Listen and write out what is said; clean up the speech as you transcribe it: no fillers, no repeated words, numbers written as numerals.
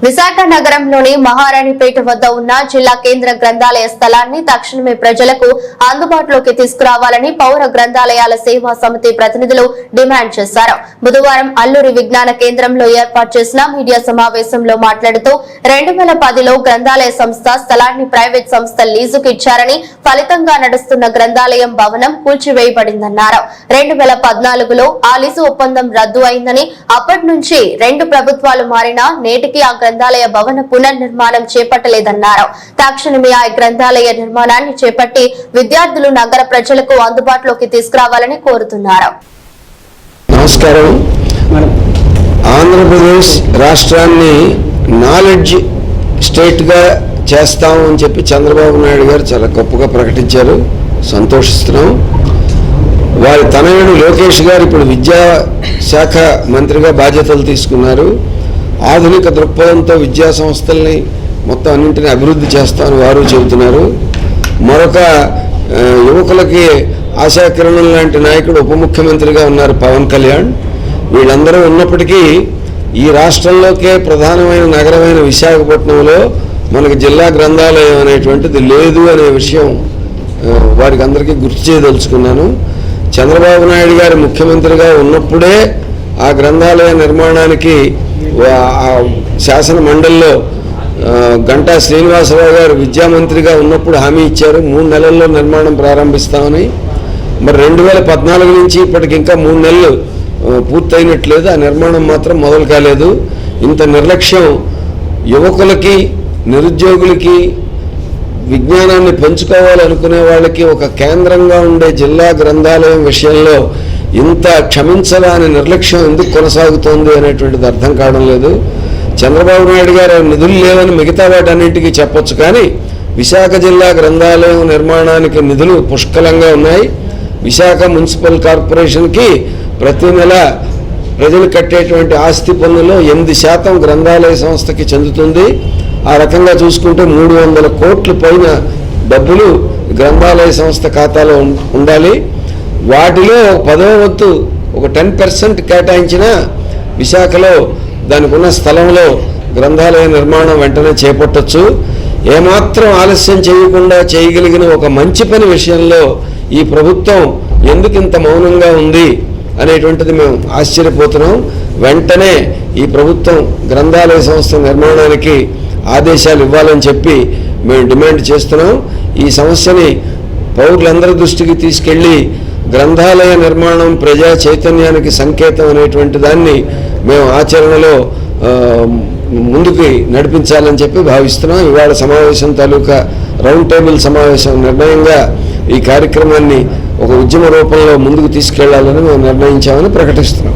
విశాఖ నగరంలోని మహారాణిపేట వద్ద ఉన్న జిల్లా కేంద్ర గ్రంథాలయ స్థలాన్ని తక్షణమే ప్రజలకు అందుబాటులోకి తీసుకురావాలని పౌర గ్రంథాలయాల సేవా సమితి ప్రతినిధులు డిమాండ్ చేశారు. బుధవారం అల్లూరి విజ్ఞాన కేంద్రంలో ఏర్పాటు చేసిన మీడియా సమావేశంలో మాట్లాడుతూ 2010లో గ్రంథాలయ సంస్థ స్థలాన్ని ప్రైవేట్ సంస్థ లీజుకు ఇచ్చారని, ఫలితంగా నడుస్తున్న గ్రంథాలయం భవనం కూల్చివేయబడిందన్నారు. 2014లో ఆ లీజు ఒప్పందం రద్దు అయిందని, అప్పటి నుంచి 2 ప్రభుత్వాలు మారినా నేటికి ఆ గ్రంథాలయ భవన పునర్నిర్మాణం చేపట్టలేదన్నారు. తక్షణమే ఆ గ్రంథాలయ నిర్మాణాన్ని చేపట్టి విద్యార్థులు, నగర ప్రజలకు అందుబాటులోకి తీసుకురావాలని కోరుతున్నారు. నమస్కారం. ఆంధ్రప్రదేశ్ రాష్ట్రాన్ని నాలెడ్జ్ స్టేట్ గా చేస్తాం అని చెప్పి చంద్రబాబు నాయుడు గారు చాలా గొప్పగా ప్రకటించారు. సంతోషిస్తున్నాం. వారి తనయుడు లోకేష్ గారు ఇప్పుడు విద్యాశాఖ మంత్రిగా బాధ్యతలు తీసుకున్నారు. ఆధునిక దృక్పథంతో విద్యా సంస్థల్ని మొత్తం అన్నింటినీ అభివృద్ధి చేస్తామని వారు చెబుతున్నారు. మరొక యువకులకి ఆశాకిరణం లాంటి నాయకుడు ఉప ముఖ్యమంత్రిగా ఉన్నారు పవన్ కళ్యాణ్. వీళ్ళందరూ ఉన్నప్పటికీ ఈ రాష్ట్రంలోకే ప్రధానమైన నగరమైన విశాఖపట్నంలో మనకు జిల్లా గ్రంథాలయం అనేటువంటిది లేదు అనే విషయం వారికి అందరికీ గుర్తు చేయదలుచుకున్నాను. చంద్రబాబు నాయుడు గారు ముఖ్యమంత్రిగా ఉన్నప్పుడే ఆ గ్రంథాలయ నిర్మాణానికి శాసన మండలిలో గంటా శ్రీనివాసరావు గారు విద్యామంత్రిగా ఉన్నప్పుడు హామీ ఇచ్చారు, 3 నెలల్లో నిర్మాణం ప్రారంభిస్తామని. మరి 2014 నుంచి ఇప్పటికి ఇంకా 3 నెలలు పూర్తయినట్లేదు. ఆ నిర్మాణం మాత్రం మొదలు కాలేదు. ఇంత నిర్లక్ష్యం యువకులకి, నిరుద్యోగులకి, విజ్ఞానాన్ని పెంచుకోవాలనుకునే వాళ్ళకి ఒక కేంద్రంగా ఉండే జిల్లా గ్రంథాలయం విషయంలో ఇంత క్షమించరాని నిర్లక్ష్యం ఎందుకు కొనసాగుతోంది అనేటువంటిది అర్థం కావడం లేదు. చంద్రబాబు నాయుడు గారు నిధులు లేవని మిగతా వాటన్నింటికి చెప్పొచ్చు, కానీ విశాఖ జిల్లా గ్రంథాలయం నిర్మాణానికి నిధులు పుష్కలంగా ఉన్నాయి. విశాఖ మున్సిపల్ కార్పొరేషన్కి ప్రతి నెల ప్రజలు కట్టేటువంటి ఆస్తి పన్నులో 8% గ్రంథాలయ సంస్థకి చెందుతుంది. ఆ రకంగా చూసుకుంటే 300 కోట్ల పైన డబ్బులు గ్రంథాలయ సంస్థ ఖాతాలో ఉండాలి. వాటిలో 10వ వంతు ఒక 10% కేటాయించిన విశాఖలో దానికి ఉన్న స్థలంలో గ్రంథాలయ నిర్మాణం వెంటనే చేపట్టచ్చు. ఏమాత్రం ఆలస్యం చేయకుండా చేయగలిగిన ఒక మంచి పని విషయంలో ఈ ప్రభుత్వం ఎందుకు ఇంత మౌనంగా ఉంది అనేటువంటిది మేము ఆశ్చర్యపోతున్నాం. వెంటనే ఈ ప్రభుత్వం గ్రంథాలయ సంస్థ నిర్మాణానికి ఆదేశాలు ఇవ్వాలని చెప్పి మేము డిమాండ్ చేస్తున్నాం. ఈ సమస్యని పౌరులందరి దృష్టికి తీసుకెళ్ళి గ్రంథాలయ నిర్మాణం ప్రజా చైతన్యానికి సంకేతం అనేటువంటి దాన్ని మేము ఆచరణలో ముందుకు నడిపించాలని చెప్పి భావిస్తున్నాం. ఇవాళ సమావేశం తాలూకా రౌండ్ టేబుల్ సమావేశం నిర్ణయంగా ఈ కార్యక్రమాన్ని ఒక ఉద్యమ రూపంలో ముందుకు తీసుకెళ్లాలని మేము నిర్ణయించామని ప్రకటిస్తున్నాం.